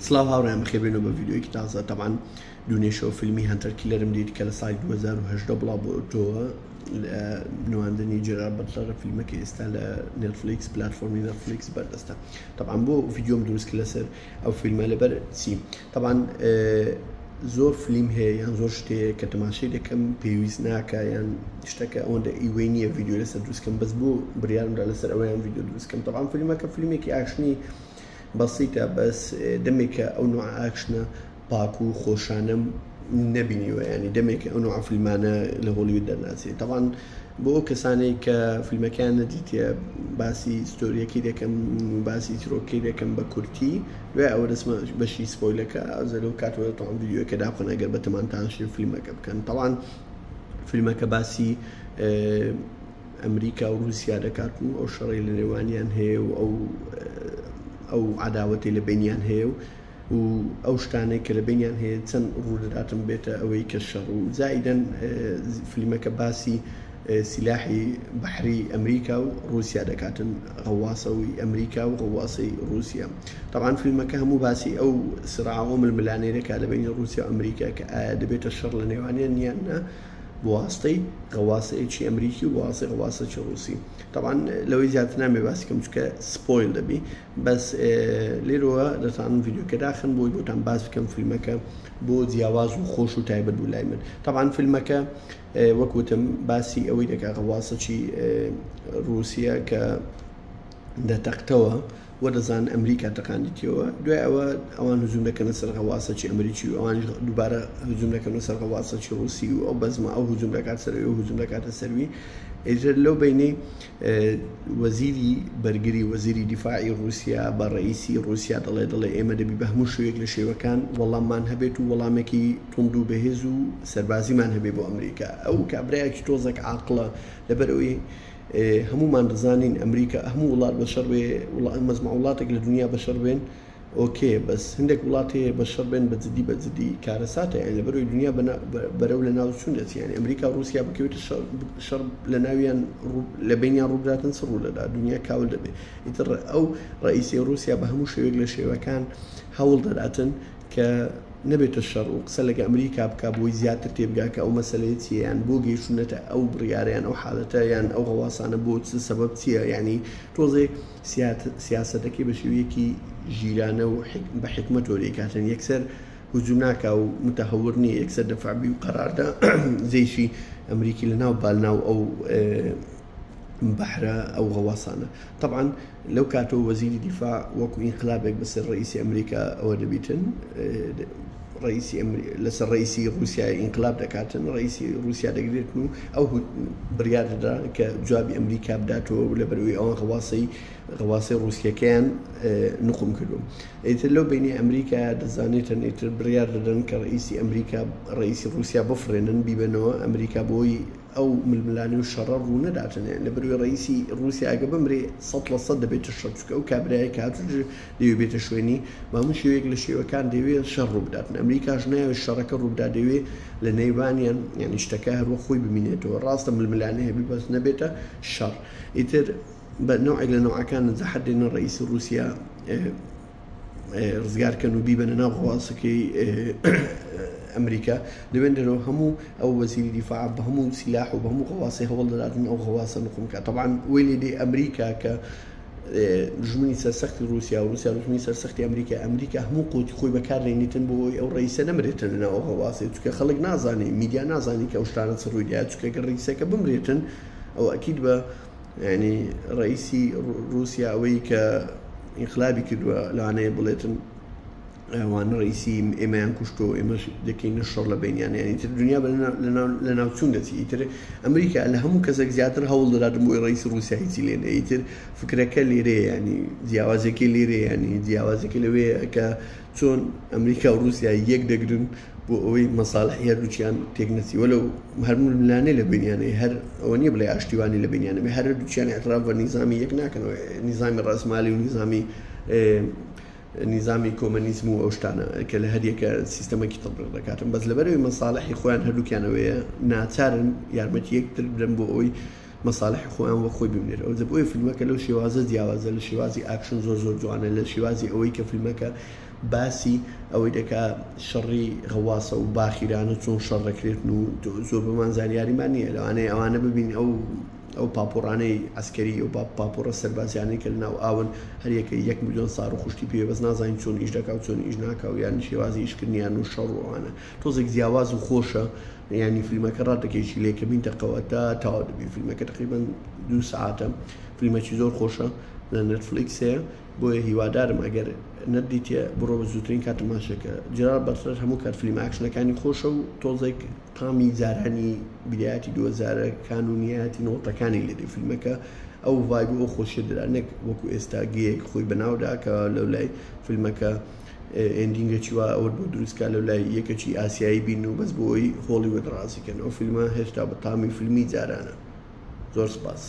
سلااو هاوڕێیان بەخێر بێنەوە بە ڤیدیۆیەکی تازە. طبعاً دوونێشەوە فیلمی هەنتەر کیلەرم دیت کە لە ساڵی 2018 بڵاو بۆتەوە نواندنی جێرار بەتلەرە فیلمەکە ئێستا لە نێتفلیکس پلاتفۆرمی نێتفلیکس بەردەستە. طبعاً بۆ ڤیدیۆم دروست کرد لەسەر ئەو فیلمە لەبەر چی طبعاً زۆر فیلم هەیە یان زۆر شتەیە کە تەماشای دەکەم پێویست ناکە یان شتەکە ئەوەندە ئیوەی نییە ڤیدیۆ لەسەر دروستکەم بەس بۆ بڕیارمدا لەسەر ئەوەیان ڤیدیۆ دروستکەم. طبعاً فیلمەکە فیلمێکی ئاکشنی بەسیتە بەس دەمێکە ئەو نوع ئاکشنە پاک و خۆشانم نەبینیوە ینی دەمێکە ئەو نوع فیلمانە لە هۆلیوود دەرناچێت. طبعاً بۆ ئەو کەسانەی کە فیلمەکان نەدیتە باسی ستۆریەکەی دەکەم باسی تیرۆکەی دەکەم بە کورتی دوای ئەوە دەسمە بەشی سپۆیلەکە ئەو کاتوە تاوان ڤیدیۆکە داخۆن ئەگەر بە تەمانتانشین فیلمەکە بکەن. طبعاً فیلمەکە باسی ئەمریکا و رووسیا دەکات و ئەو شەڕی لە نێوانیان هەیە و ئەو عەداوەتی لە بینیان هەیە و ئەو شتانەی کە لە بینیان هەیە چەند ڕوودەداتم بێتە ئەوەی کە شەڕ و زائیدەن فیلمەکە باسی سلاحی بەحری ئەمریکا و رووسیا دەکاتن غەواسەوەی ئەمریکا و غەواسەی رووسیا. طبعاً فیلمەکە هەموو باسی ئەو سراوە ململانەی دەکات لە بینی رووسیا و ئەمریکا کە ئایا دەبێتە شەڕ لە نێوانیان یان نە بواسطەی غەواسەیەکی ئەمریکی و بواسطەی غەواسەی رووسی. طبعاً لەوەی زیاتر نامێ باسی کەم چکە سپۆیل دەبی بەس لێرەوە دەتوانم ڤیدیۆکە داخن بۆی بۆتان باس بکەم فیلمەکە بۆ جیاواز و خۆش و تایبەت بوو لای من. طبعاً فیلمەکە وەکوتم باسی ئەوەی دەکات غەواسەی رووسیا کە دەتەقتەوە و دەزان ئەمریکا تەقاندیتەوە دوای ئەوان هجوم دەکەنە سەر غەواسەی ئەمریکی و ئەوان دووبارە هجوم دەکەنە سەر غەواسەی رووسی و ئەو بەزمە ئەو هجوم دەکات سەروی و هجوم دەکاتە سەروی. ئیتر لەو بینەی وەزیری بەرگری وەزیری دیفاعی رووسیا بە ڕئیسی رووسیا دەڵێ ئێمە دەبی بە هەموو شوێک لە شێوەکان وەڵاممان هەبێت و وەڵامێکی توند و بەهێز و سەربازیمان هەبێت بۆ ئەمریکا. ئەو کابرایەکی تۆزێک عاقڵە لەبەرەوەی هەمومان دەزانین ئەمریکا هەموو وڵات بەشەر بێ مەزمە وڵاتێک لە دنیا بەشەر بێن ئۆکێ بەس هەندێک وڵاتەیە بەشەر بێن بەجددی کارەساتە یان لەبەرەوەی دنیا بەرەو لە ناو چوون دەچێت یانی ئەمریکا و رووسیا بکەوێتە شەڕ لە ناویان لە بینیان ڕووداتن چ ڕوو دەدا دنیا کاول دەبێت. ئیتر ئەو ڕئیسی رووسیا بە هەموو شێوەیەک لە شێوەکان هەوڵ دەداتن کە نەبێتە شەڕ و قسە لەگە ئەمریکا بکە بۆی زیاتر تێبگاکە ئەو مەسەلەیە چیە یان بۆ گەیشتونەتە ئەو بڕیارەیان ئەو حاڵەتە یان ئەو غەواسانە بۆ چ سەبەب چییە ینی تۆزێ سیاسەتەکەی بە شێوەیەکی ژیرانە و بە حکمت وەرێکاتن یەکسەر هجوم ناکا و متەهور نیە یەکسەر دەفعبی و قەراردا زەیشی ئەمریکی لەناو بالناو ئەو بەحرە ئەو غەواسانە. طبعاً لەو کاتەوە وەزیری دیفاع وەکو ئینقلابێک بەسەر ڕئیسی ئەمریکا ئەوە دەبیتن لەسەر ڕئیسی رووسیا ئینقلاب دەکاتن ڕئیسی رووسیا دەگرێتن و ئەو بڕیار دەدا کە جوابی ئەمریکا بداتەوە لەبەرەوەی ئەوان غەواسەی رووسیەکەیان نقم کردو. ئیتر لەو بینی ئەمریکا دەزانێتن ئیتر بڕیار دەدەن کە ڕئیسی رووسیا بفرێنن بیبنەوە ئەمریکا بۆی ئەو ململانی و شەڕە ڕوو نەداتنێن لەبەرەوەی ڕئیسی رووسیا ئەگە بمرێ 100% دەبێتە شەڕ چکە ئەو کابرایە کە هاتووە دەوێت بێتە شوێنی هەموو شێوەیەک لە شێوەکان دەوێت شەڕ ڕوو بداتن. ئەمریکاش ناوێت شەڕەکە ڕووبدا دەوێت لە نەیوانیان یعنی شتەکە هەروە خۆی ببینێتەوە ڕاستە ململانە هەبی بەس نەبێتە شەڕ. ئیتر بە نوعێک لە نوعەکان زەحەدێنە ڕئیسی رووسیا ڕزگارکەن و بیبەنە ناو غەواسەکەی ئەمریکا دەبێنەوە هەموو ئەو وەزیری دیفاع بە هەموو سیلاح و بە هەموو غەواسی هەوڵ دەداتن ئەو غەواسە نقمکە. طبعاً وێلی دێ ئەمریکا کە ژمنی سەرسەختی رووسیا و رووسیا ژمنی سەرسەختی ئەمریکا هەموو قوتی خۆی بەکارهێنیتن بۆی ئەو ڕئیسە نەمرێتن لەناو غەواسی چکە خەڵک نازانێ میدیا نازانی کە ئەو شتانە چ ڕوویدا چکە گە ڕئیسەکە بمرێتن ئەو ئەکید بە ینی ڕئیسی رووسیا ئەوەی کە ئینقلابی کردووە لەوانەیە بڵێتن ئەوان ڕئیسی ئێمەیان کوشتۆ ئێمەش دەکەینە شەڕ لە بینیانە ئیتر دنیا لە ناوچوون دەچی. ئیتر ئەمریکا لە هەموو کەسێک زیاتر هەوڵ دەداتن بۆی ڕئیسی رووسیا هیچی لێنە. ئیتر فکرەکە لێرەیە ینی جیاوازێکی لێرەیە ینی جیاوازێکی لەوەیە کە چۆن ئەمریکا و رووسیا یەک دەگرن بۆ ئەوەی مەساڵحی هەردووچیان تێک نەچی وەلو هەر ململانەی لە بینیانەی هەر ئەوە نییە بڵێ ئاشتیوانی لە بینیانە هەر هەردووچیان ئەتراف بە نیزامی یەک ناکەنەوە نیزامی ڕاسمالی و نظامی کۆمەنیزم و ئەو شتانە کە لە هەریەکە سیستەمێکی تەطبیق دەکاتن بەس لەبەرەوەی مەساڵحی خۆیان هەردووکیانەوەیە ناچارن یارمەتی یەکتر بدەن بۆ ئەوەی مەساڵحی خۆیان وە خۆی ببینێت ئەو بۆیە فیلمەکە لەو شێوازە جیاوازە لە شێوازی ئاکشن زۆر جوانە لە شێوازی ئەوەی کە فیلمەکە باسی ئەوەی دەکا شەڕی غەواسە و باخیرانە چۆن شەڕەکرێتن و زۆر بەمان زانیاریمان نییە لەوانەیە ئەوانە ببین ئەو پاپۆرانەی ئەسکەری و پاپۆرە سەربازیانەی کە لەناو ئاون هەریەکە 1 ملیۆن ساڕ و خوشتی پێ بەس نازانین چۆن ئیش دەکا و چۆن ئیش ناکا و یان شێوازی ئیشکردنیان و شەڕ وانە تۆزێک جیاواز و خۆشە ینی فیلمەکە ڕاتەکەیشی لێکەبین تەقەوە تا تاوا دەبی فیلمەکە تقریبان 2 ساعتە فیلمەکی زۆر خۆشە لە نێتفلیکس هەیە بۆیە هیوادارم ئەگەر نەدیتە بڕۆ بە زووترین کاتەماشەکە جرار بەسەر هەموو کات فیلم ئاکشنەکانی خۆشە و تۆزێک تامی جارانی بیدایەتی 2000 و نیەتی نۆتەکانی لێدی فیلمەکە ئەو ڤایب و ئەو خۆشیە دەرانێک وەکو ئێستا گەیەک خۆی بەناودا کە لەو لای فیلمەکە ئێندینگەکی وا ئەوە بۆ دروستکە لەو لای یەکێکی ئاسیایی بین و بەس بۆی هۆلیوود ڕازیکەن ئەو فیلمە هێشتا بە تامی فیلمی جارانە زۆر سپاس.